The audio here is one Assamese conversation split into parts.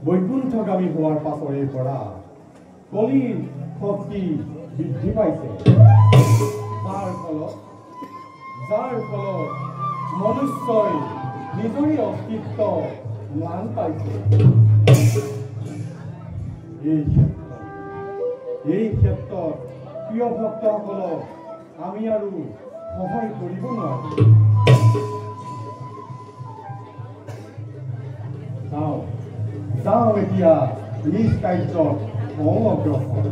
বৈকুণ্ঠগামী হোৱাৰ পাছৰে পৰা কলিৰ শক্তি বৃদ্ধি পাইছে যাৰ ফলত মনুষ্যই নিজৰে অস্তিত্ব ম্লান পাইছে এই ক্ষেত্ৰত প্ৰিয় ভক্তসকলক আমি আৰু সহায় কৰিব নোৱাৰো যাওঁ এতিয়া নিজ কাৰ্যত অগ্ৰসৰ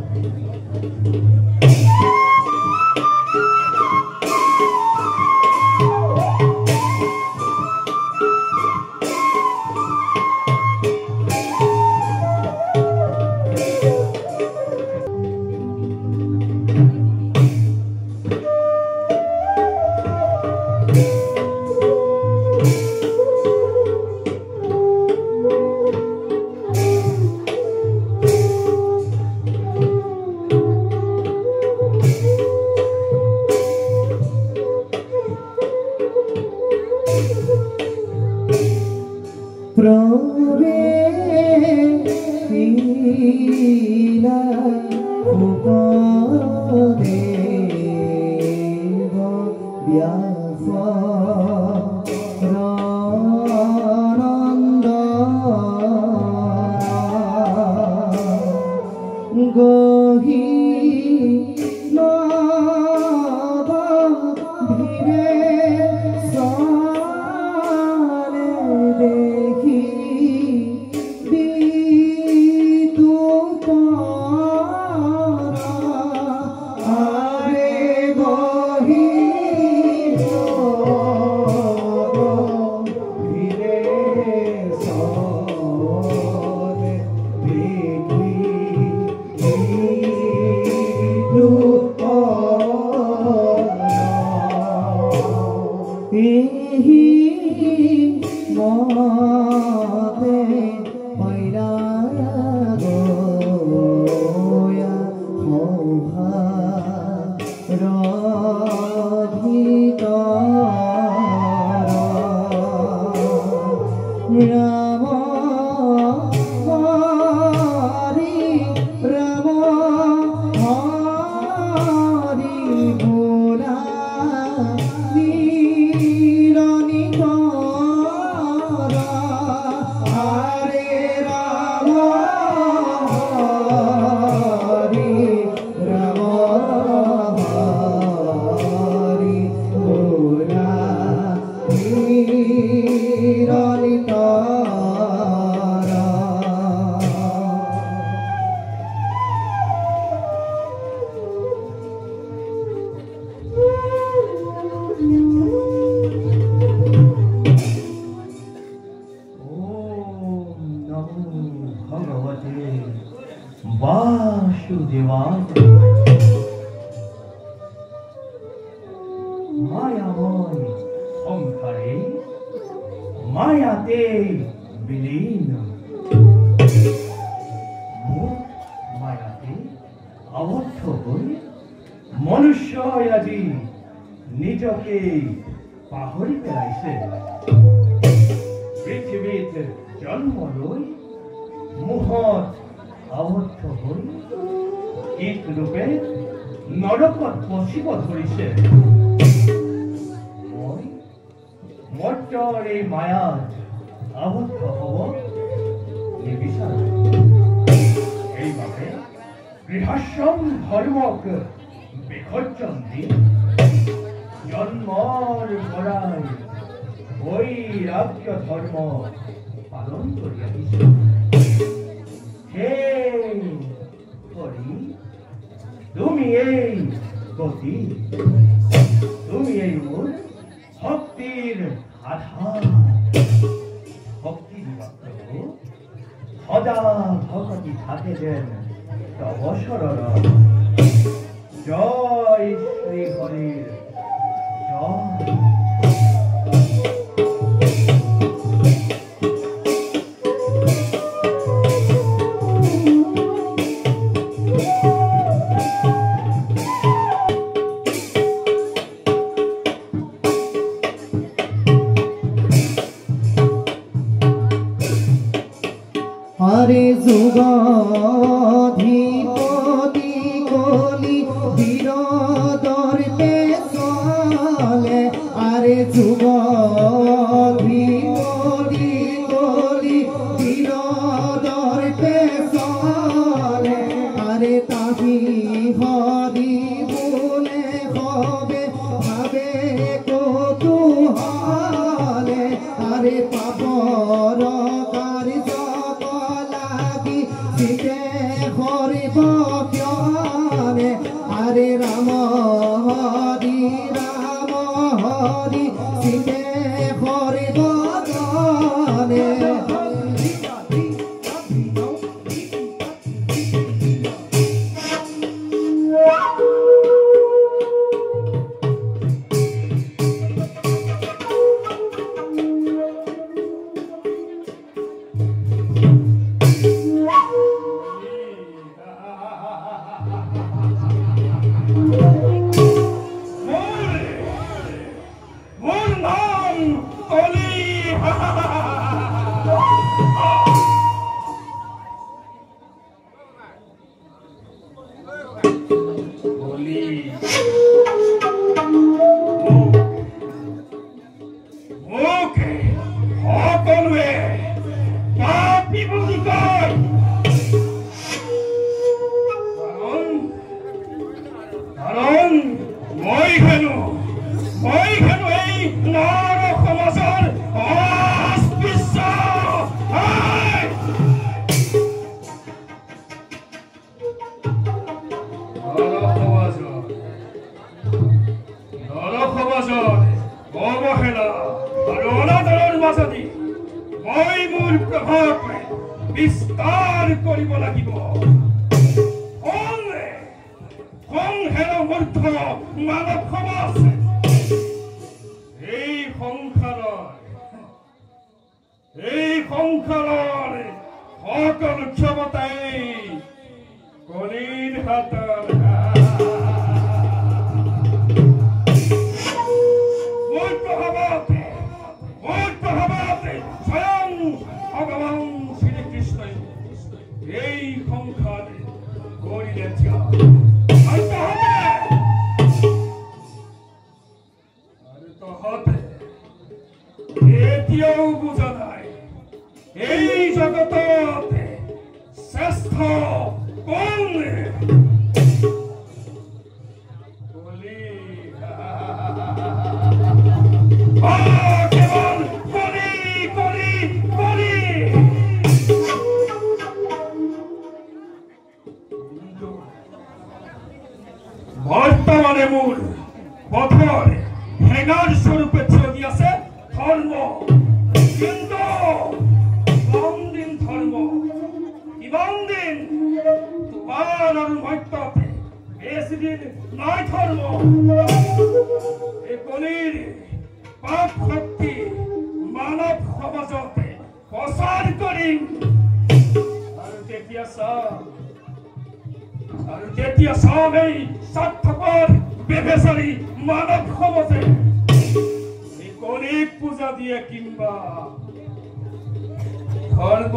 নৰসমাজত অৱহেলা আৰু অনাদৰৰ মাজেদি মই মোৰ প্ৰভাৱ বিস্তাৰ কৰিব লাগিব। সংসাৰ মূৰ্খ মানৱ সমাজ এই সংসাৰৰ সকলো ক্ষমতাই কলিৰ হাতৰ মোৰ প্ৰভাৱতে স্বয়ং ভগৱান শ্ৰীকৃষ্ণই এই সংসাৰ কৰিলে আৰু তহঁতে এতিয়াও বুজা নাই এই জগততে শ্ৰেষ্ঠ কোন? কেৱল কলি কলি কলি। বৰ্তমানে মোৰ পথৰ হেঙাৰ স্বৰূপে থিয় দি আছে ধৰ্ম। কিন্তু কিমান দিন তোমাৰ আৰু মত্যতে বেছিদিন নাই ধৰ্ম। এই কলিৰ পাপ শক্তি মানৱ সমাজতে প্ৰচাৰ কৰিম। আৰু তেতিয়া চাম এই স্বাৰ্থপৰ বেবেচাৰী মানৱ সমাজে এই কলিক পূজা দিয়ে কিংবা ধৰ্ম।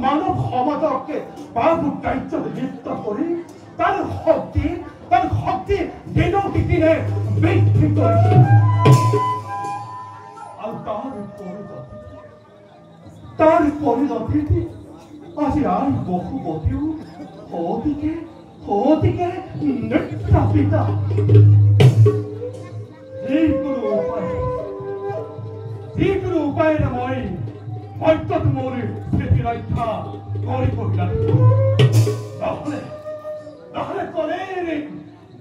মানৱ সমাজকে বাবু কাৰ্যত লিপ্ত কৰি তাৰ শক্তি দিনক দিনে বৃদ্ধি কৰিছে। আৰু তাৰ পৰিণতি আজি আন বহুপতিও সতিকে নিৰ্যাতিত। যিকোনো উপায়েৰে মই সত্যত মোৰ শক্তি ৰক্ষা কৰি কহিলাম নহলে কলেৰ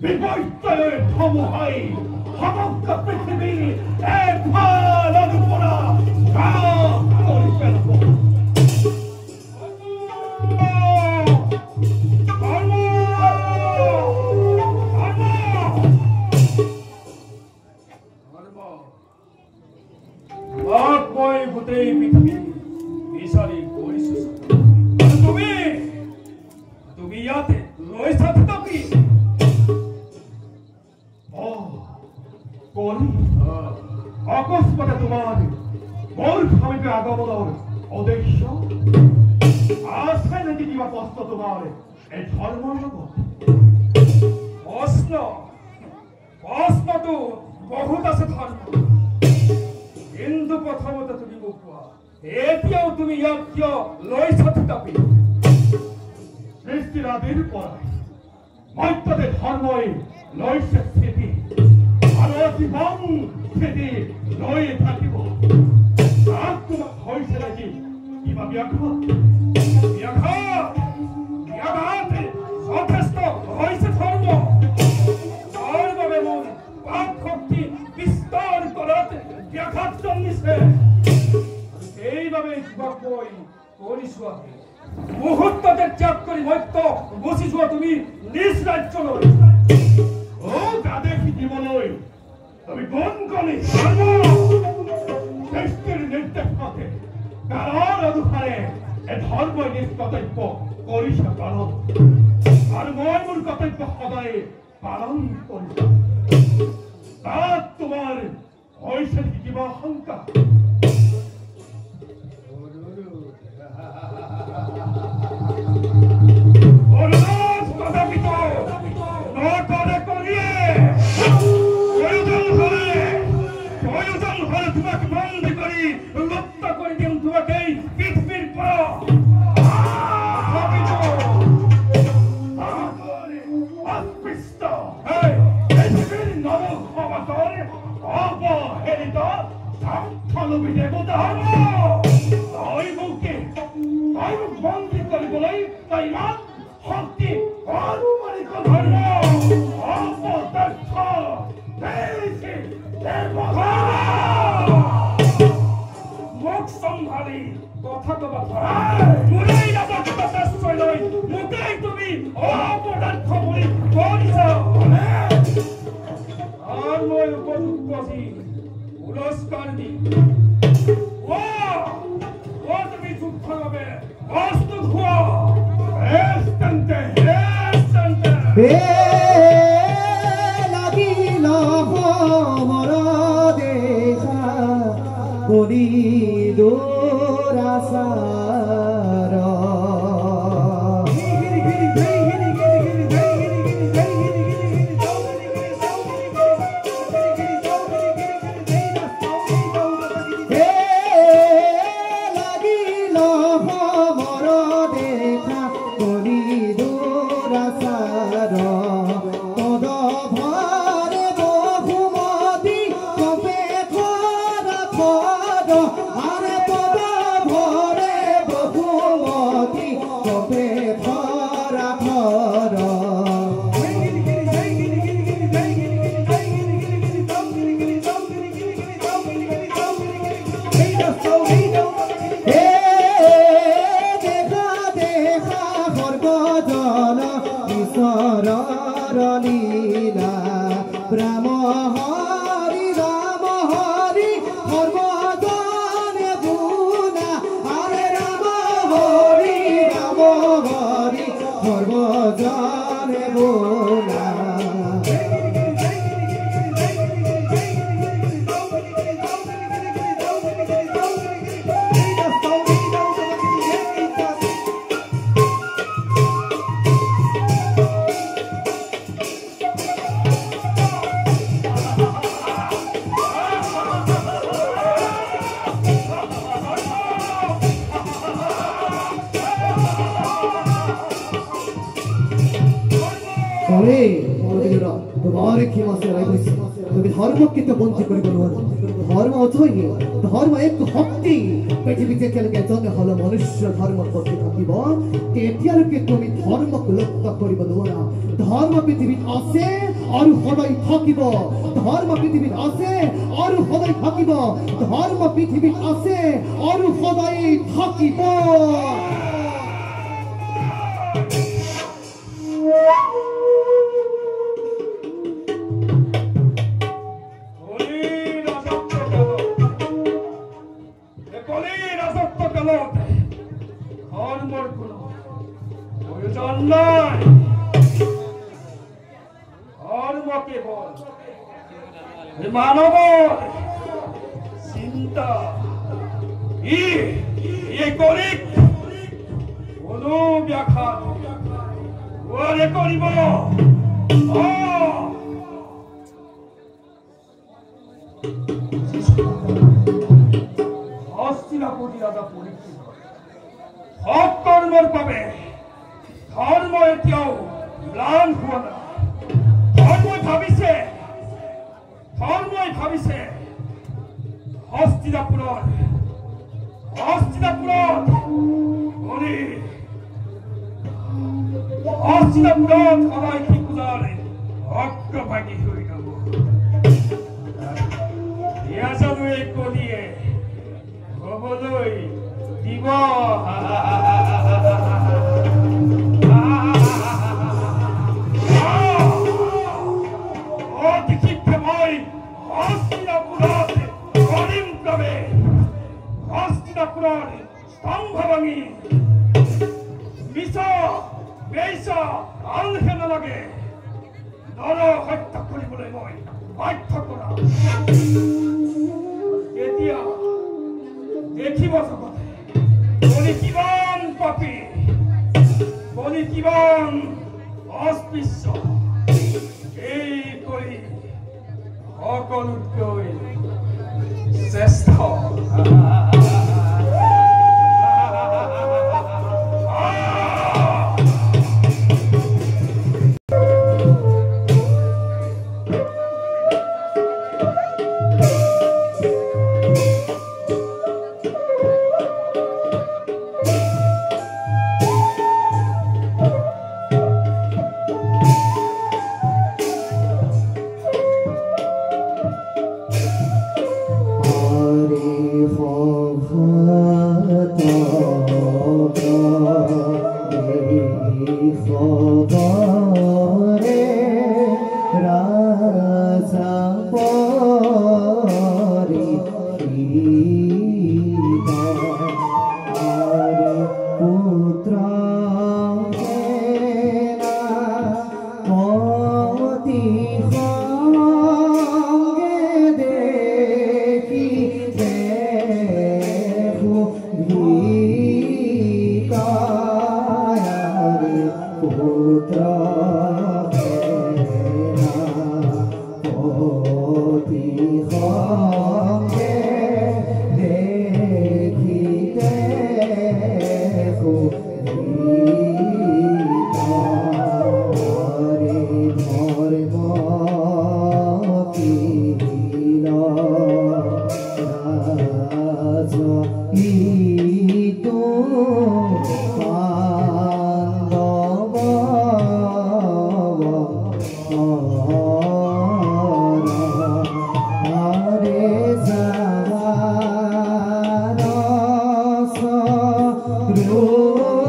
বিপৰ্যয়েৰ ধমহাই সমগ্ৰ পৃথিবী এক ভাল অনুপৰা কৰি ফেলব। আত্ময় গোটেই পৃথিবী বিচাৰি কৰিছোঁ। তুমি ইয়াতে লৈছা থকাপি অকস্মাতে তোমাৰ মোৰ স্বামীকে আগমনৰ উদ্দেশ্য আছে নেকি? কিবা প্ৰশ্ন তোমাৰ এই ধৰ্মৰ লগত? প্ৰশ্নটো বহুত আছে ধৰ্ম, কিন্তু প্ৰথমতে তুমি মোক কোৱা এতিয়াও তুমি ইয়াত কিয় লৈছা থকাপি? সৃষ্টিৰ আদিৰ পৰাই মধ্যতে ধৰ্মই লৈছে স্থিতি আৰু জীৱন স্থিতি লৈ থাকিব। তাত তোমাক হৈছে নেকি কিবা ব্যাঘাত? যথেষ্ট হৈছে ধৰ্ম। তাৰ বাবে মোৰ পাপ শক্তি বিস্তাৰ কৰাত ব্যাঘাত জন্মিছে। সেইবাবে তোমাক মই কৰিছোঁ মুহূৰ্ততে ত্যাগ কৰি মত্য গুচি যোৱা তুমি নিজ ৰাজ্যলৈ। আদেশ শিকিবলৈ তুমি কোন কলি সৃষ্টিৰ নিৰ্দেশ মতে কালৰ অনুসাৰে এই ধৰ্মই নিজ কৰ্তব্য কৰিছে পালন, আৰু মই মোৰ কৰ্তব্য সদায় পালন কৰিছো। তাত তোমাৰ হৈছে নেকি কিবা শংকা? তোমাৰ ক্ষমা চাই তোকে ধৰ্মকে তো বঞ্চিত কৰিব না। ধৰ্মজয়ী ধৰ্ম এক শক্তি পৃথিৱীত যেতিয়ালৈকে এজন হল মনুষ্য ধৰ্ম প্ৰতি থাকিব তেতিয়ালৈকে তুমি ধৰ্মক লক্ষ্য কৰিব নোৱাৰা ধৰ্ম পৃথিৱীত আছে আৰু সদায় থাকিব ধৰ্ম পৃথিৱীত আছে আৰু সদায় থাকিব ধৰ্ম পৃথিৱীত আছে আৰু সদায় থাকিব মানব চিন্তা কলিক কোনো ব্যাখ্যাত ওৰে কৰিব হস্তিনাপুৰ ৰাজা পৰীক্ষিত সৎ কৰ্মেৰ বাবে ধৰ্ম এতিয়াও ম্লান হোৱা নাই ধৰ্মই ভাবিছে হস্তিনাপুৰত সদায় কি পূজাৰ অগ্ৰভাগী হৈ যাব ইয়াজানো এই কলিয়ে হ'বলৈ দিব স্তম্ভ ভাঙি মিছা বেইছা আনহে নালাগে নৰ হত্যা কৰিবলৈ মই বাধ্য কৰা এতিয়া দেখিব জগতে বলি কিমান পাপী বলি কিমান অস্পৃশ্য এই কৰি সকলোতকৈ শ্ৰেষ্ঠ Oh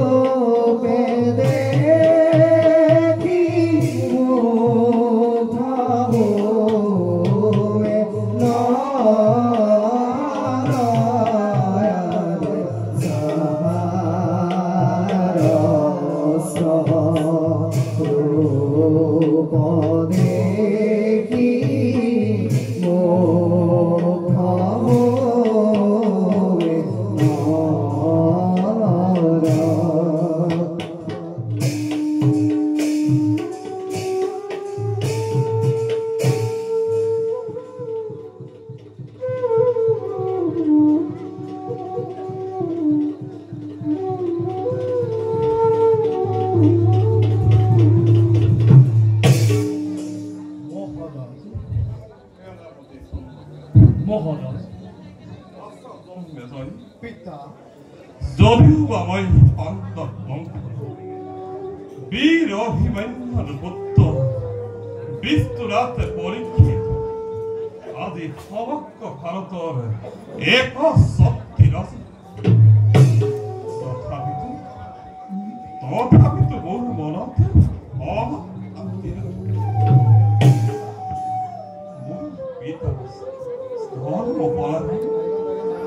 অন্তত বীৰ অভিমন্যুৰ পুত্ৰ বিস্তুৰাতে পৰীক্ষিত আদি সমগ্ৰ ভাৰতেৰ এক শক্তিৰ তথাপিতো মোৰ মনত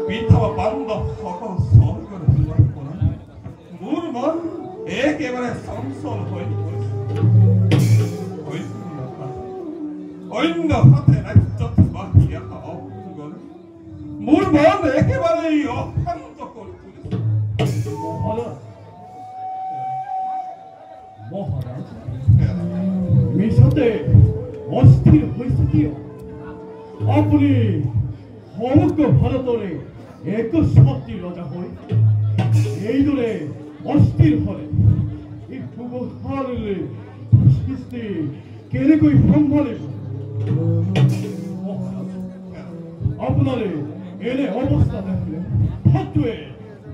পিতা বান্ধব সকল স্বৰ্গেৰ মোৰ মন একেবাৰে চঞ্চল হয়ে অন্য হাতে ৰাজ্যত বাহিয়া অমঙ্গল মোৰ মন একেবারেই অশান্ত করে তুলেছে। মহারাজ মিশতে অস্থির হয়েছে কি আপনি সমগ্র ভারতরে এক শক্তি রজা হই এই দূরে অস্থির হলে এই ভূগোলে সৃষ্টি কেনেকৈ সম্ভালিব আপনারে এনে অবস্থা দেখিলে শত্ৰুৱে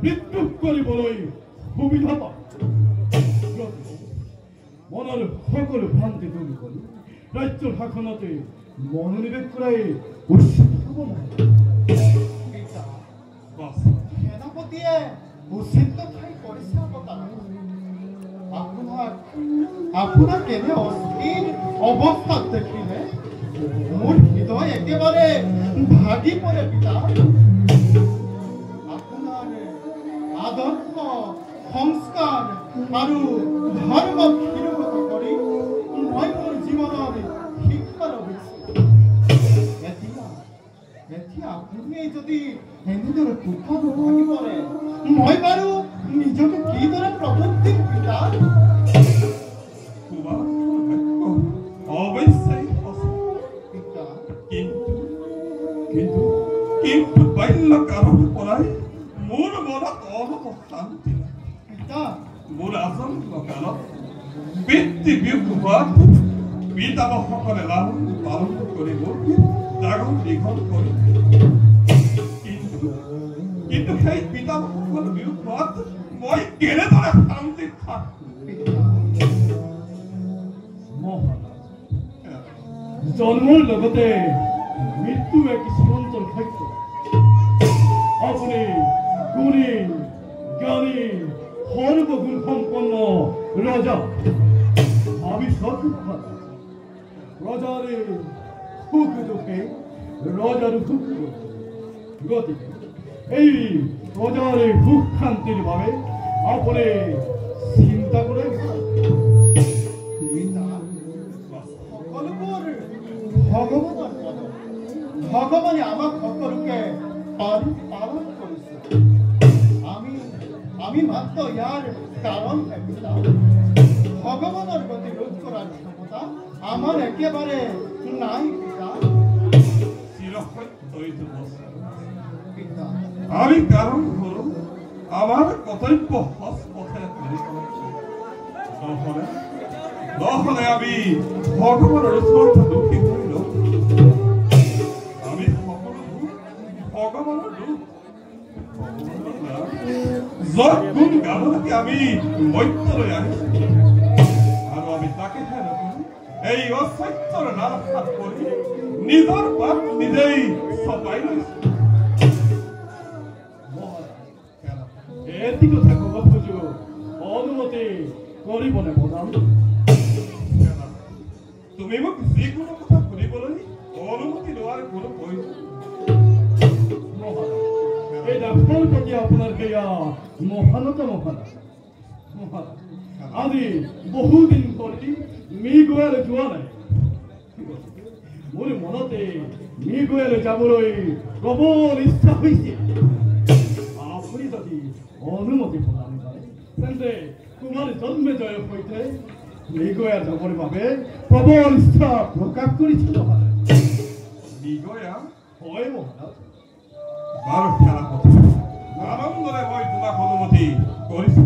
বিদ্ৰোহ কৰিবলৈ সুবিধা পায় মনৰ সকলো ভ্ৰান্তি দূৰ কৰি ৰাজ্যৰ শাসনতে মনোনিৱেশ কৰাই উচিত হ'ব নাই। সেনাপতিয়ে উচিত কথাই কৰিছে আপোনাক এনে অস্থিৰ অৱস্থাত দেখিলে মোৰ হৃদয় একেবাৰে ভাগি পৰে পিতা। আপোনাৰ আদৰ্শ সংস্কাৰ আৰু ধৰ্মক শিৰোগত কৰি মই মোৰ জীৱনৰ শিক্ষা লভিছোঁ। এতিয়া আপুনি যদি এনেদৰে কোঠাটো ভাগি পৰে মই বাৰু নিজকে কিদৰে প্ৰবুদ্ধি পিতা? অৱশ্যেই কিন্তু বাল্য কালৰ পৰাই মোৰ মনত অলপ শান্তি পিতা মোৰ আচন্ন কালত পিতৃ বিয়োগ হোৱাত পিতামহসকলে লালন পালন কৰি মোৰ ডাঙৰ দীঘল কৰি কিন্তু সেই পিতামহসকল বিয়োগ হোৱাত মই কেনেদৰে শান্তিত থাকোঁ? জন্মৰ লগতে মৃত্যু এক চিৰন্তন সত্য। আপুনি গুণী জ্ঞানী সৰ্বগুণ সম্পন্ন ৰজা ভাবি চাওক ৰজাৰে সুখ দুখে ৰজাৰো সুখ গতিকে এই ৰজাৰে সুখ শান্তিৰ বাবে আপুনি চিন্তা কৰে ভগৱানে আমাক সকলোকে পালন কৰিছে। আমি মাত্ৰ ইয়াৰ কাৰণ ভগৱানৰ গতি ৰোধ কৰাৰ ক্ষমতা আমাৰ একেবাৰে নাই পিতা। আমি কাৰণ হলো আমাৰ কৰ্তব্য পথে নহলে আমি ভগবানেৰ ওচৰত দুখী হইল আমি সকলো ভগবানেৰ দুখ যত গুণ গানকে আমি মধ্যলৈ আনিছো আৰু আমি তাকেহে নকৰো এই অসত্যৰ নাম হাত কৰি নিজৰ পাপ নিজেই চপাই লৈছো। এটি কথা কব খোজো অনুমতি কৰিবনে মদাম? তুমি মোক যিকোনো কথা শুনিবলৈ অনুমতি লোৱাৰ কোনো প্ৰয়োজন এই ডাক্তৰ প্ৰতি আপোনাৰ সেয়া মহানতা মহাৰাজ আজি বহুদিন কৰি মৃগয়ালৈ যোৱা নাই। মোৰ মনতে মৃগয়ালৈ যাবলৈ প্ৰবল ইচ্ছা হৈছে। আপুনি যদি অনুমতি প্ৰদান কৰে তেন্তে তোমাৰ জন্মেজয়ৰ সৈতে মৃগয়া যাবৰ বাবে প্ৰবল ইচ্ছা প্ৰকাশ কৰিছিল মহাৰাজ। মৃগয়া হয় মহাৰাজ। বাৰু খেলা কথা আনন্দৰে মই তোমাক অনুমতি কৰিছো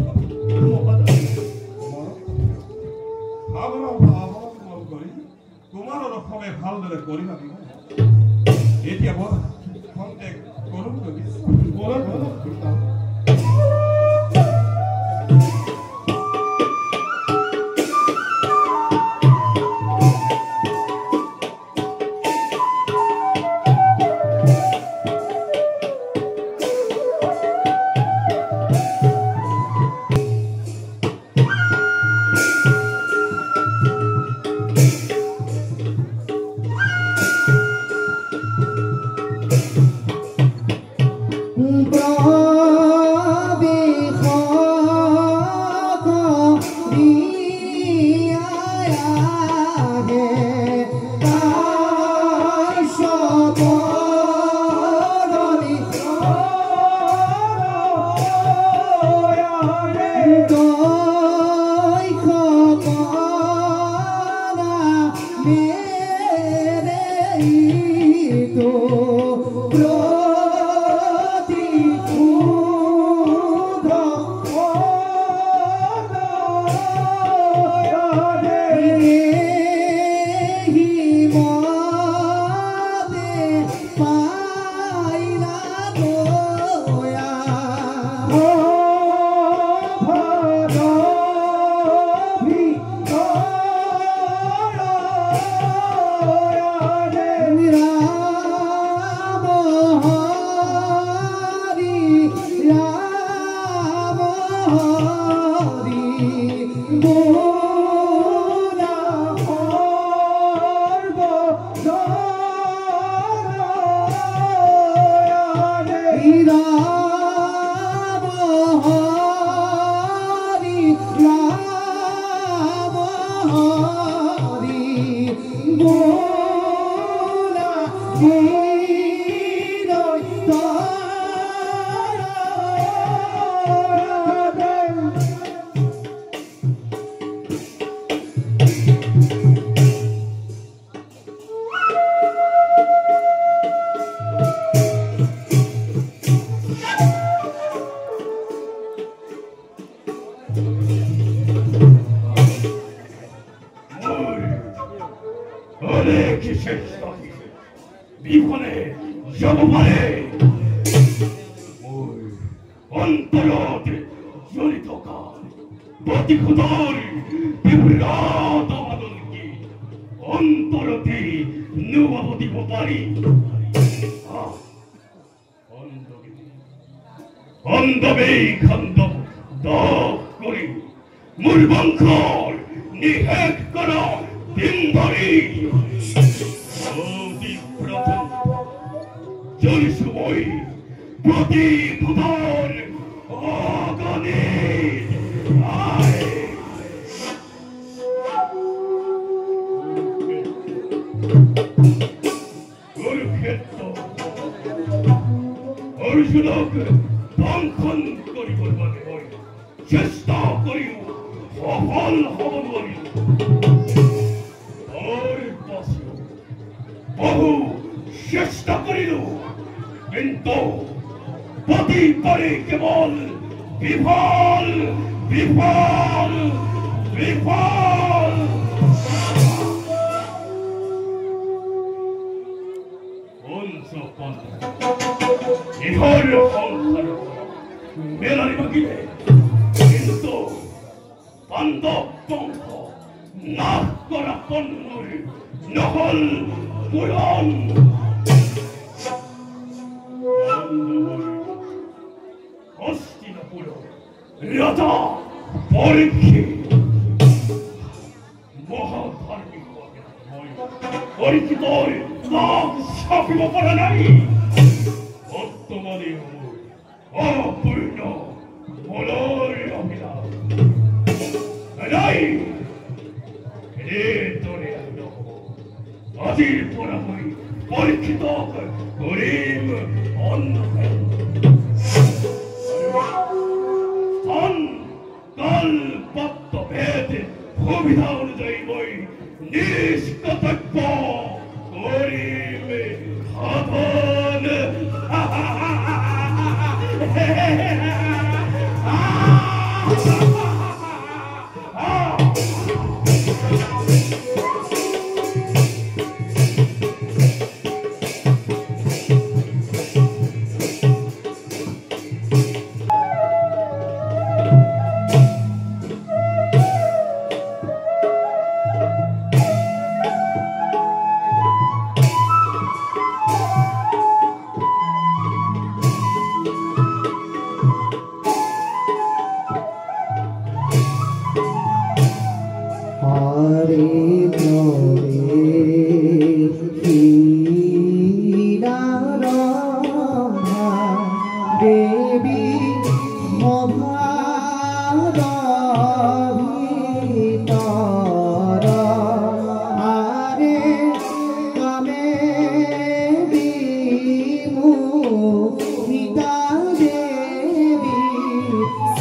অৱলম্বন কৰি তোমাৰ ৰসমে ভালদৰে কৰি ভাবিব। এতিয়া বৰ সন্দেহ কৰোঁ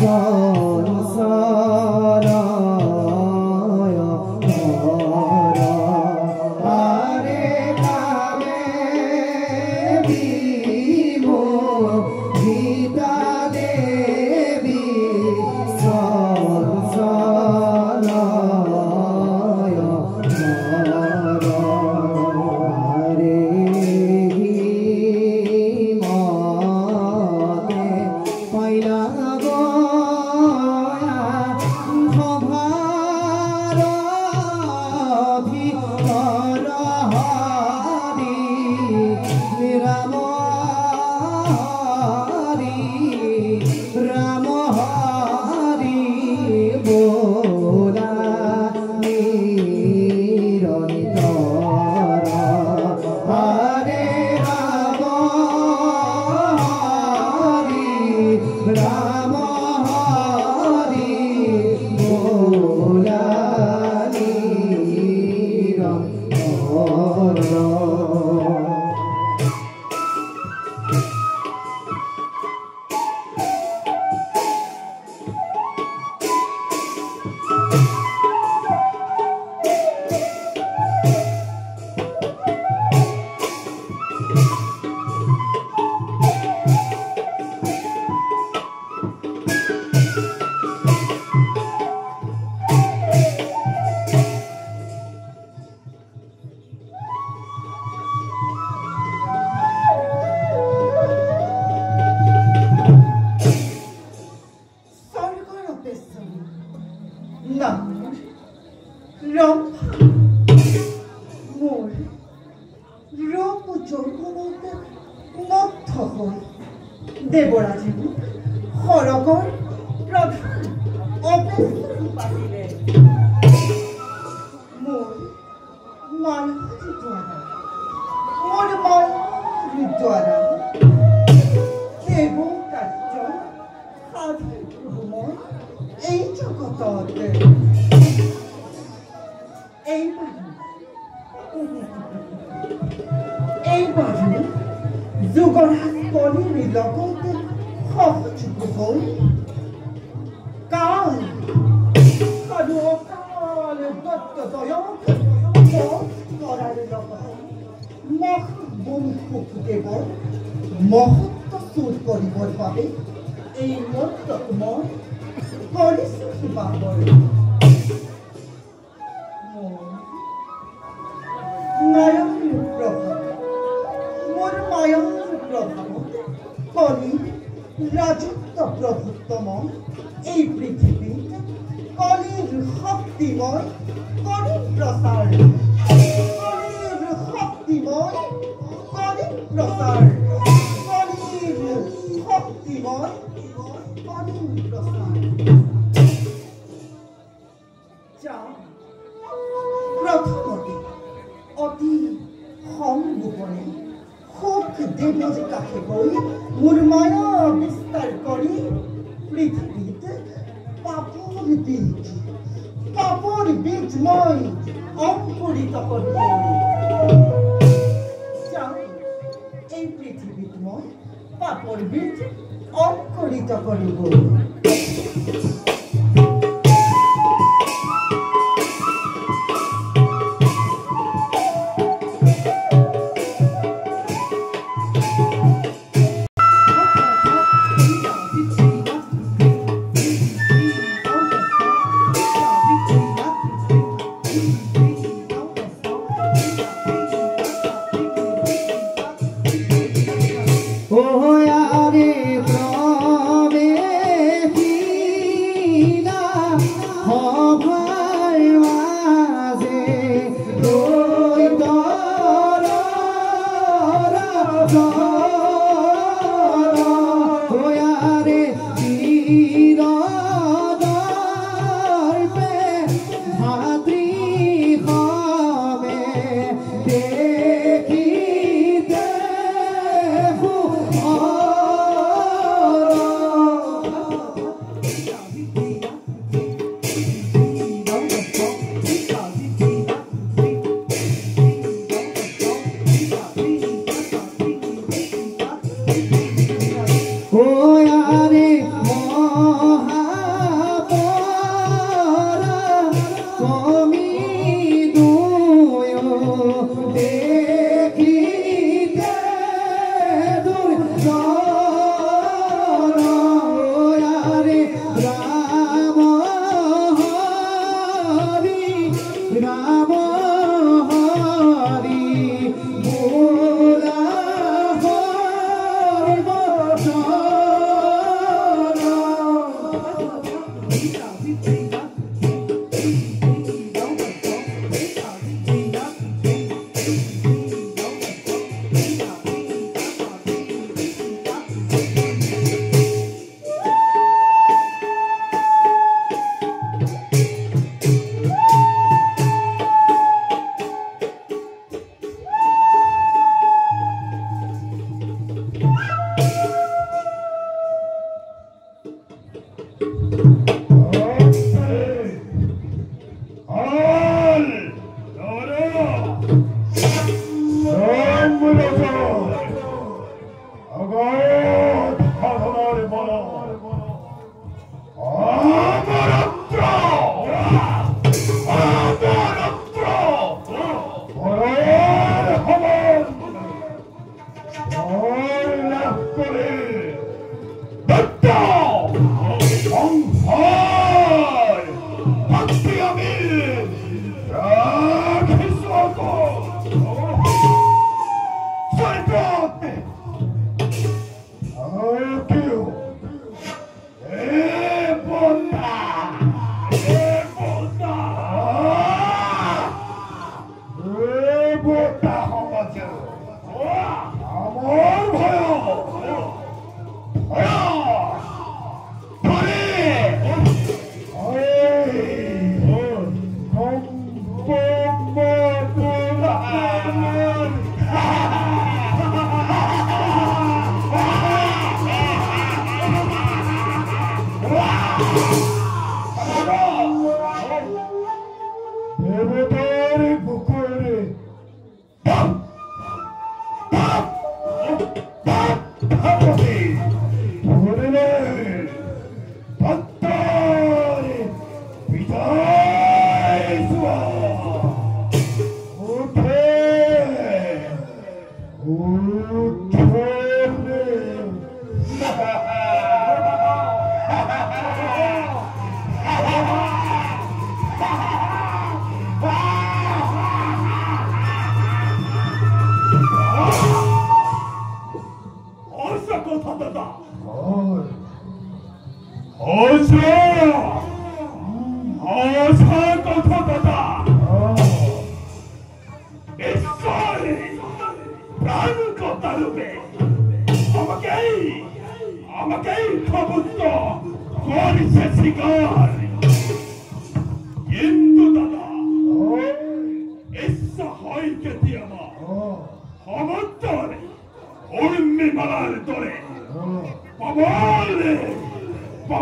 Son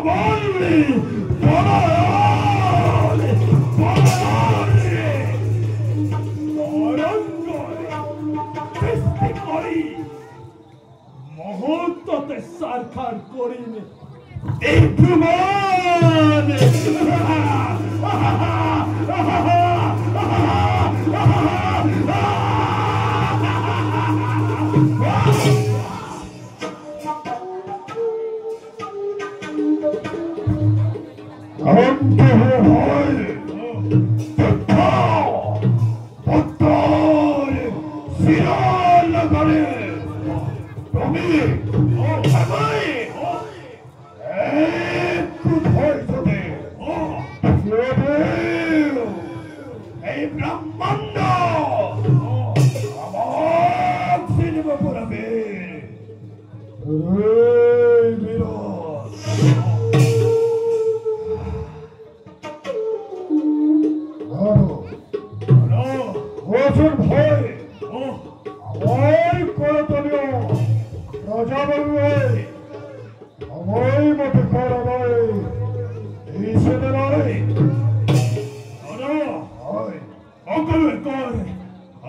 সবাই বলায় করি মুহূর্ততে সারখার করিনি এই প্রমাণ এই ব্রহ্মাণ্ড আমার সিনেমা পড়াবে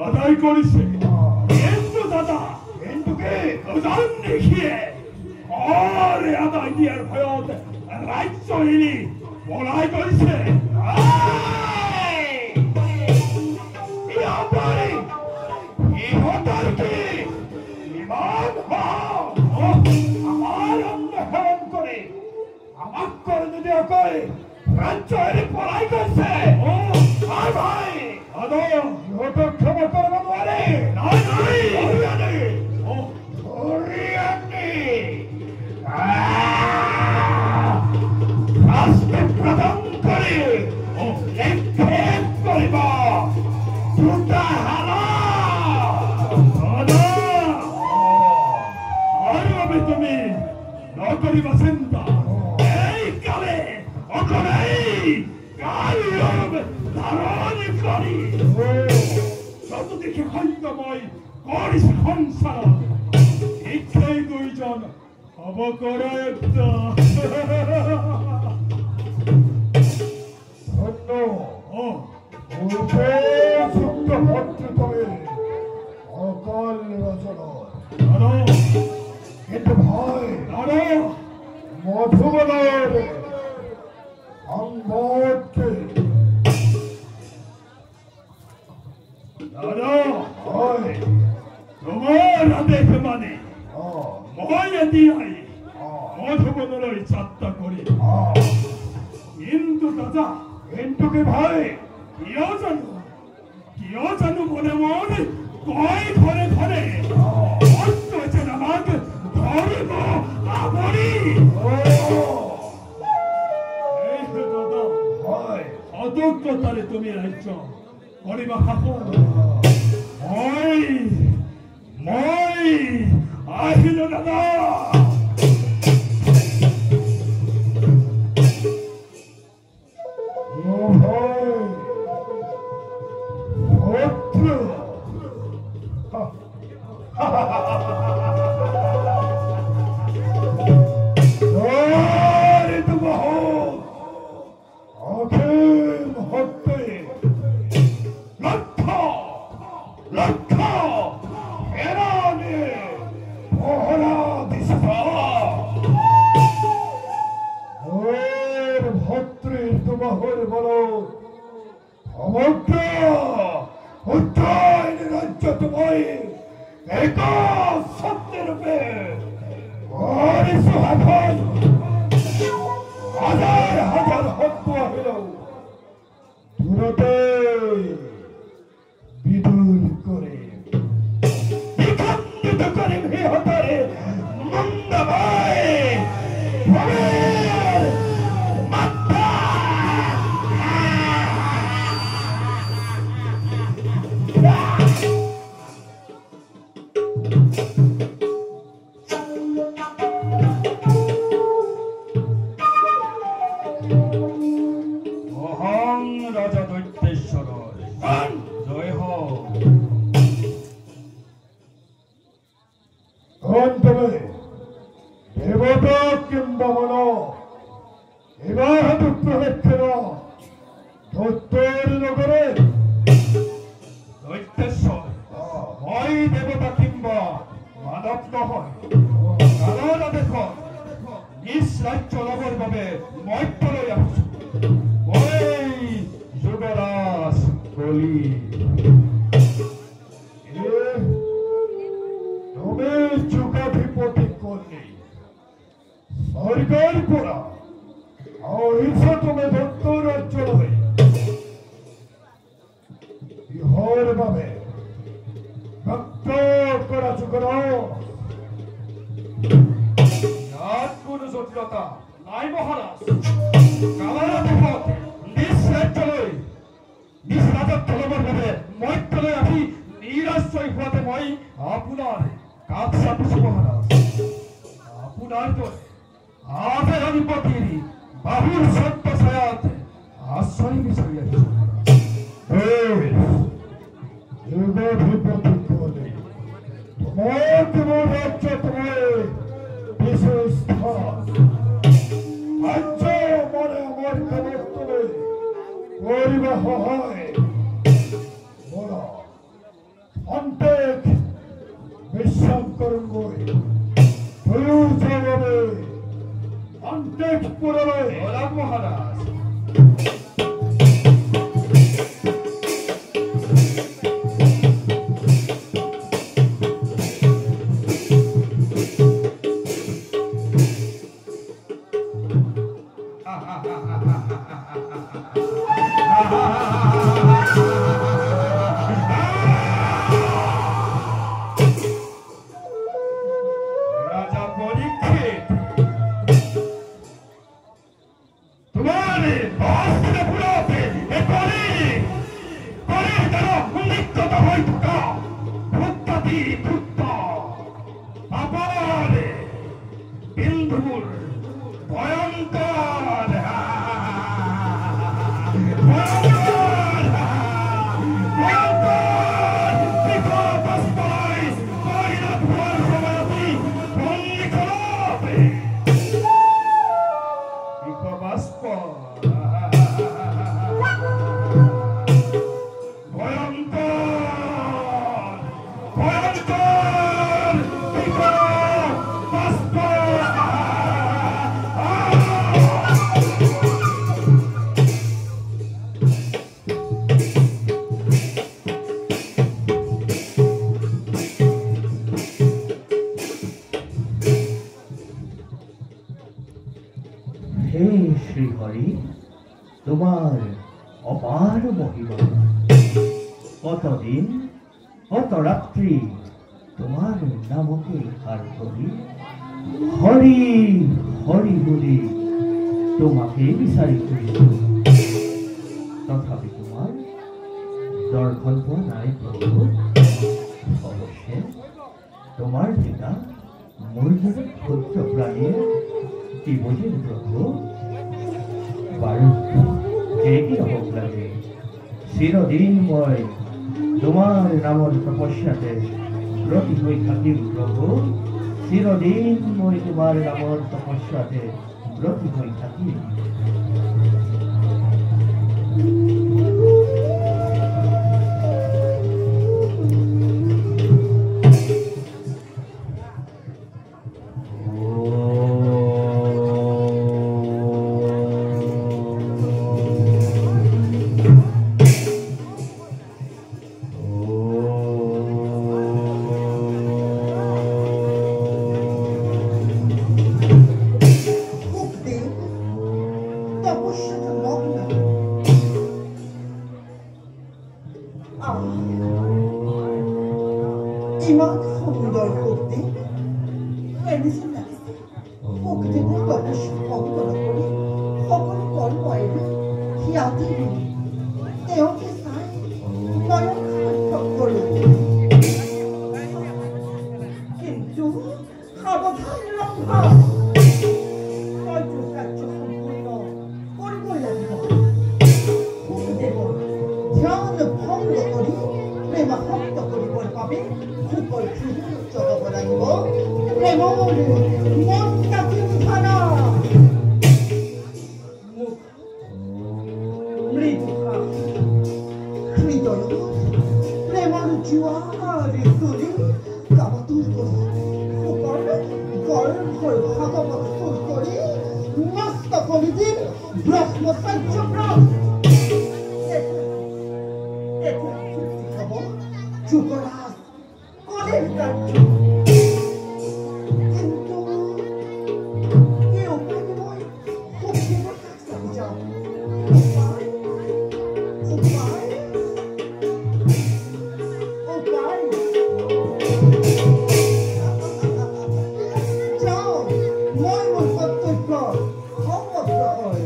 আদায় করেছে কিন্তু দাদা হিন্দুকে ওজন দেখিয়ে আর আদায় দিয়ার ভয়ত রাজ্য এলি বলাই করেছে আমার অন্যহরণ করে আমার করে যদি করে রাজ্য এলি বলাই করছে আর ভাই ক্ষমা করবো বলে প্রদান করে করিব তুমি নকরিবা চিন্তা এই কালে অকলেই ধারণ করি যত দেখে খণ্ডময় করিস সংসার ইচ্ছাই দুইজন অবকর একটা ধন্য সুপ্ত ভদ্রতয়ে অকাল রচনা কিন্তু ভাই মধুবনের সম্পদকে তোমার আদেশ মানে ময় দিয়াই মধুবনের যাত্রা করি কিন্তু দাদা হিন্দুকে ভাই কেউ জানো মনে মনে কয় ঘরে ঘরে আমাকে ধরিব আবরি দাদা অযোগ্যতারে তুমি রাজ্য করিবা মই আহিল দাদা কাকসাপুর মহারাজ আপনার দরে আজের অধিপতির বাহুর সত্য ছায়াত আশ্রয় বিষয়ে যুগাধিপতি বলে তোমার রাজ্য তোমার বিশেষ স্থান রাজ্য মনে আমার খবর তুলে পরিবাহ হয় বলা অন্তেক বিশ্বাস করুন বই তুইও যাবে অন্তেক পুরবে ওরা মহারাজ রাজা পরীক্ষিত তোমার বস্ত্র পুরাতে এ কলির দ্বারা উন্নিকৃত হয়ে থাকা ভূতাতি ভূত আবার বিন্দুর ভয়ঙ্কর হে শ্রীহরি তোমার অপার মহিমা কতদিন কত রাত্রি তোমার নামকে হার করি হরি হরি বলি তোমাকে বিচারি করিল তথাপি তোমার দর্ঘল্প নাই প্রভু অবশ্যই তোমার পিতা মূর্ধন্য ক্ষুদ্র প্রাণীর কি বোঝেন প্রভু বারু একই রকম লাগে চিরদিন মই তোমার নামর তপস্যাতে ব্রতী হয়ে থাকিম প্রভু চিরদিন মই তোমার নামর তপস্যাতে ব্রতী হয়ে থাকিম ইমান সুন্দর করতে এনেছিল লাগিছে ভক্তিবোৰ তপস্যা সম্পন্ন কৰি সকলো কৰ্ম এৰি সিয়াতি তেওঁকে চাই নয়ন সাৰ্থক কৰোঁ কিন্তু সাৱধান ৰখা হয়তো কাৰ্য সম্পূৰ্ণ কৰিবই লাগিব ভক্তিদেৱৰ ধ্যান ভংগ কৰি প্ৰেমাসক্ত কৰিবৰ বাবে খুবৰ জগাব লাগিব প্ৰেমৰ মন কাটি উঠানা মুখ মৃদু হৃদয় প্ৰেমৰ জোৱাৰী তুলি কামতুৰ কৰি খুবৰ গৰ্ভৰ ভাগৱত সুৰ কৰি নষ্ট কৰি দিম ব্ৰহ্মচাৰ্য প্ৰাণ যুবৰাজ কলেৰ কাৰ্য কিন্তু এ উপায় নয় ভক্তিৰ কাছে যাও উপায় উপায় উপায় যাও মই মোৰ কৰ্তব্য সমগ্ৰ হয়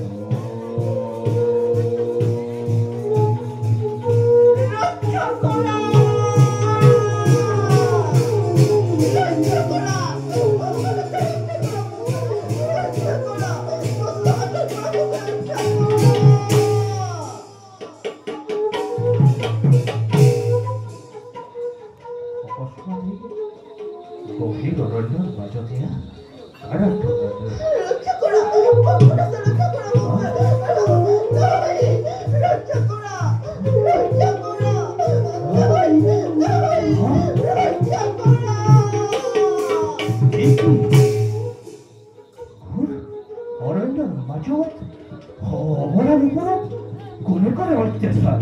কোনে করে অত্যাচার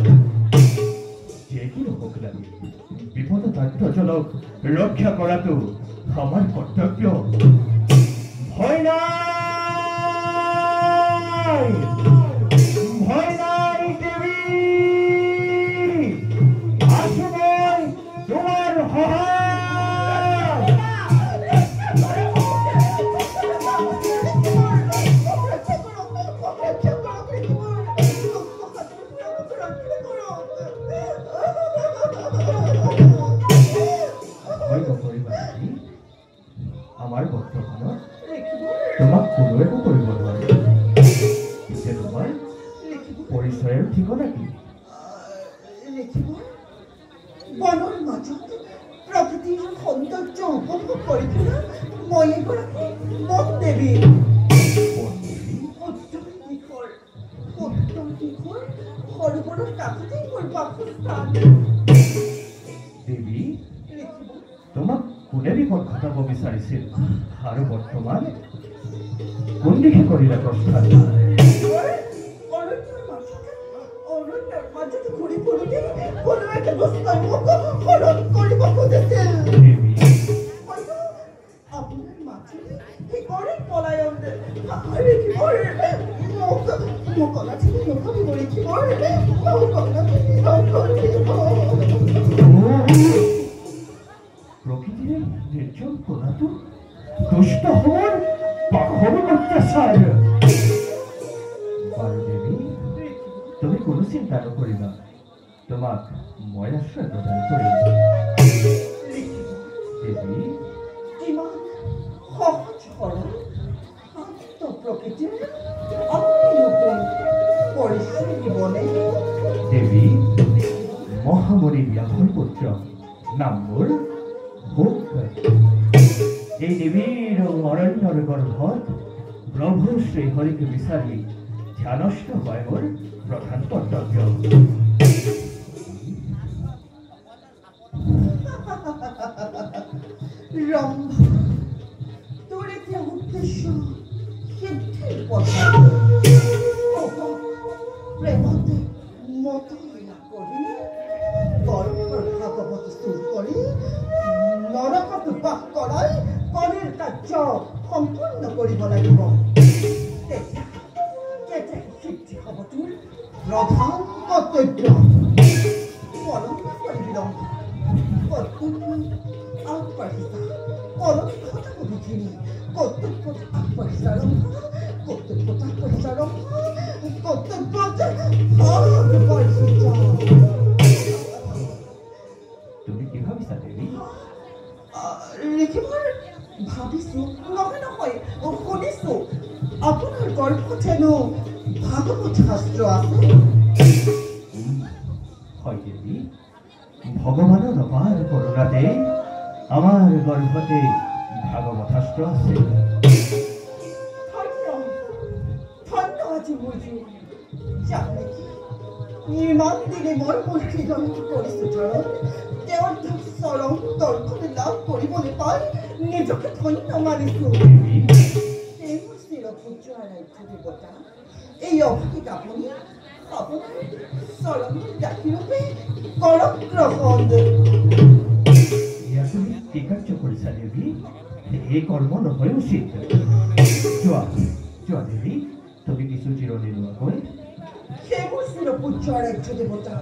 যে কি হোক লাগে বিপদজনক রক্ষা করা তো আমার কর্তব্য ভয় নাই ভয় নাই দেবী আসবে তোমার সহায় আমার বর্তমানত তোমাক কোনোৱে কৰিব নোৱাৰে পিছে তোমাৰ পৰিচয়ৰ ঠিকনা কি বনৰ মাজত প্ৰকৃতিৰ সৌন্দৰ্য উপভোগ কৰি থকা মই এগৰাকী বন দেৱী উত্তৰ দিশৰ সৰোবৰৰ কাষতেই মোৰ বাসস্থান দেৱী তোমাক কোনে বিপদ ঘটাব বিচাৰিছিল আৰু বৰ্তমান কোন দিশে কৰিলে প্ৰস্থান অৰণ্যৰ মাজত ঘূৰি ফুৰোতে কোনো এটা বস্তুৰ মোক হৰণ কৰিব খুজিছিল হয়তো আপোনাৰ মাতৃ শিকৰে পলায়ন মোক অনাথিনী নকৰিব লিখিব মোক অনাথিনী নকৰিব প্রকৃতির নির্জন কোনাতো দুষ্ট হওয়ার পাখর অত্যাচার দেবী তুমি কোনো চিন্তা নকরিবা তোমাক মই আশ্রয় প্রদান করিম দেবী ইমান সহজ সৰল শান্ত প্ৰকৃতিৰ আপুনি পৰিচয় দিবনে দেবী মহামণি ব্যাঘৰ পুত্ৰ নাম মোৰ এই দেবীৰ অৰণ্যৰ গৰ্ভত প্ৰভু শ্ৰীহৰিকে বিচাৰি ধ্যানস্থ হয় মোৰ প্ৰধান কৰ্তব্য ৰম্ভা তোৰ এতিয়া উদ্দেশ্য সিদ্ধিৰ পথত প্ৰেমতে মতলীলা কৰি গৰ্ভৰ ভাগৱত চুৰ কৰি নৰকত বাস কৰাই কলিৰ কাৰ্য সম্পূৰ্ণ কৰিব লাগিব তেতিয়া সিদ্ধি হ'ব তোৰ প্ৰধান কৰ্তব্য পলম নকৰিবি ৰম্ভা কৰ্তব্য আগবাঢ়িছা পলম ঘটাব বিঘিনি কৰ্তব্যত আগবাঢ়িছা ৰম্ভা কৰ্তব্যত আগবাঢ়িছা ৰম্ভা কৰ্তব্যত আগবাঢ়িছা তুমি কি ভাবিছা দেবী লিখিবৰ ভাবিছোঁ নহয় শুনিছোঁ আপোনাৰ গৰ্ভত হেনো ভাগৱত শাস্ত্ৰ আছে হয় দেবী ভগৱানৰ অপাৰ কৰুণাতে আমাৰ গৰ্ভতে ভাগবত শাস্ত্ৰ আছে ধন্য আজি মোৰ জীৱ যাক নেকি ইমান দিনে মই মূৰ্তিজন কৰিছোঁ ধৰণ তেওঁৰ চৰম দৰ্শনে লাভ কৰিবলৈ পাই নিজকে ধন্য মানিছোঁ তেওঁৰ চিৰপূজ্য আৰাধ্য দেৱতা এই অভাগীক আপুনি আপোনাৰ চৰম দাসীৰূপে কৰক গ্ৰহণ তুমি কি কাৰ্য কৰিছা দেৱী এই কৰ্ম নহয় উচিত যোৱা দেৱী তুমি কিছু জিৰণি লোৱাকৈ সেইবোৰ চিৰপূজ্য আৰাধ্য দেৱতা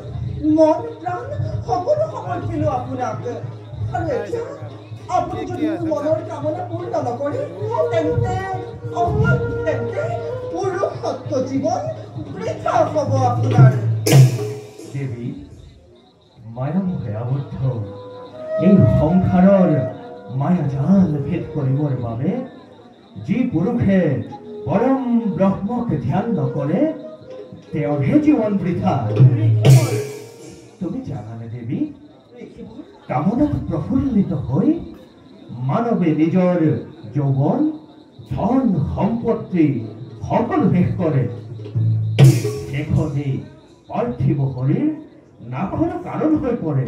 মন প্ৰাণ সকলো সমৰ্পিলো আপোনাক আৰু এতিয়া আপুনি যদি মনৰ কামনা পূৰ্ণ নকৰে তেন্তে পুৰুষত্ব জীৱন বৃথা হ'ব আপোনাৰ দেৱী মায়ামোহে আবদ্ধ এই সংসাৰৰ মায়াজাল ভেদ কৰিবৰ বাবে যি পুৰুষে পৰম ব্ৰহ্মক ধ্যান নকৰে তেওঁৰহে জীৱন বৃথা তুমি জানানে দেৱী কামনাত প্ৰফুল্লিত হৈ মানৱে নিজৰ যৌৱন ধন সম্পত্তি সকলো শেষ কৰে শেষত এই পাৰ্থিৱ শৰীৰ নাশৰ কাৰণ হৈ পৰে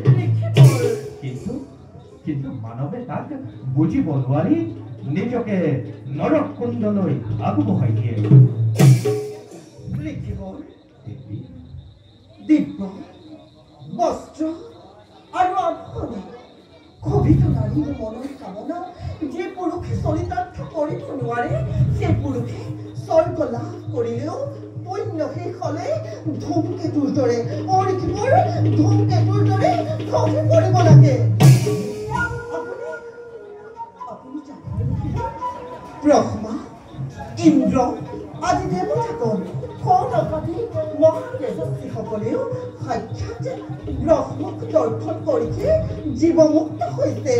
কিন্তু মানৱে তাক বুজিব নোৱাৰি নিজকে নৰক কুণ্ডলৈ আগবঢ়াই দিয়ে দিব্য বস্ত্ৰ আৰু আভূষণ কবিতা নাৰীৰ মনৰ কামনা যে পুৰুষে চৰিতাৰ্থ কৰিব নোৱাৰে সেই পুৰুষে স্বৰ্গ লাভ কৰিলেও পুণ্য শেষ হলে ধূমকেতুৰ দৰে অৰিকিবোৰ ধূমকেতুৰ দৰে খহি পৰিব লাগে আপুনি জানে ব্ৰহ্মা ইন্দ্ৰ আদি দেৱতাগণ কৌৰৱাদী মহাতেজস্বীসকলেও সাক্ষাৎ ব্ৰহ্মক দৰ্শন কৰিছে জীৱমুক্ত হৈছে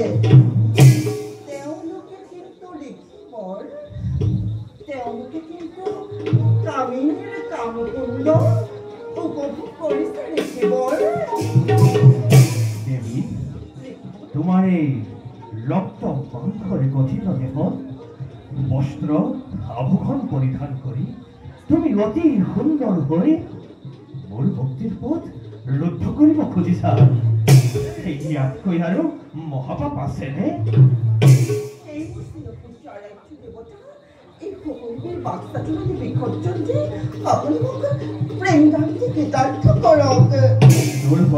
তেওঁলোকে কিন্তু কামিনীৰ কামকুণ্ড উপভোগ কৰিছে লিখিবৰ দেৱী তোমাৰ এই ৰক্ত মাংসৰে গঠিত দেহত বস্ত্ৰ আভূষণ পৰিধান কৰি তুমি অতি সুন্দৰ হৈ মোৰ ভক্তিৰ পথ ৰুদ্ধ কৰিব খুজিছা ইয়াতকৈ আৰু মহাপাপ আছেনে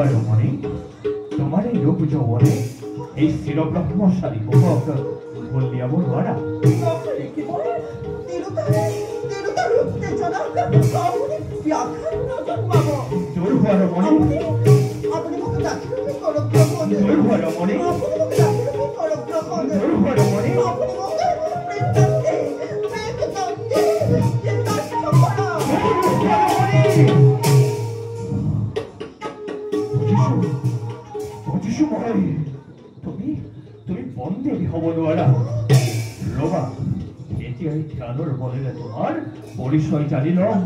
ৰমণী তোমাৰ এই ৰূপ যৌবনে এই চিৰব্ৰহ্মশালী মুখক বলিয়াব নোৱাৰা তুমি বন্দেবী হব নোৱাৰা ৰবা এতিয়াই ধ্যানৰ বলেৰে তোমাৰ পৰিচয় জানি লম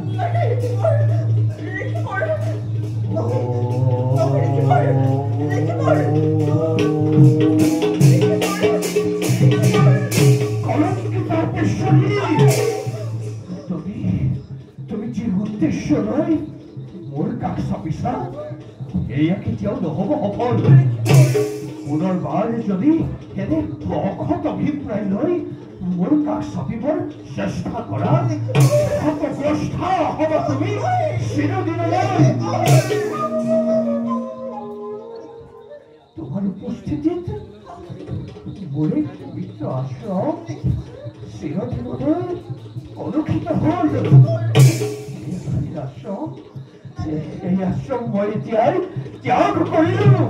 তুমি যি উদ্দেশ্য লৈ মোৰ কাষ চাপিছা এয়া কেতিয়াও নহব সফল পুনৰবাৰ যদি এনে অসৎ অভিপ্ৰায় লৈ মোৰ কাষ চাপিবৰ চেষ্টা কৰা হতগ্ৰস্ত হব তুমি চিৰদিনলৈ তোমাৰ উপস্থিতিত মোৰ এই পবিত্ৰ আশ্ৰম চিৰদিনলৈ কলুষিত হল আশ্ৰম এই আশ্ৰম মই এতিয়াই ত্যাগ কৰিলো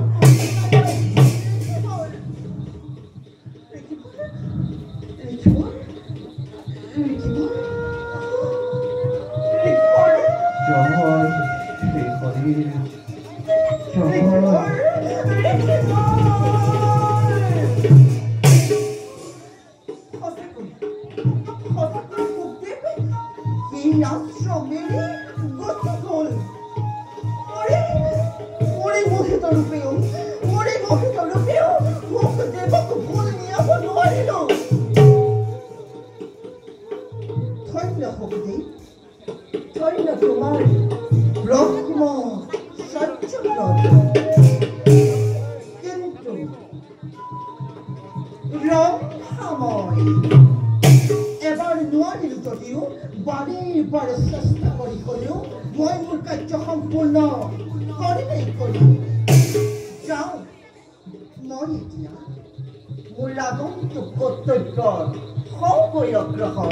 Mula kong tukot-tukot, kong ko'y agrahon.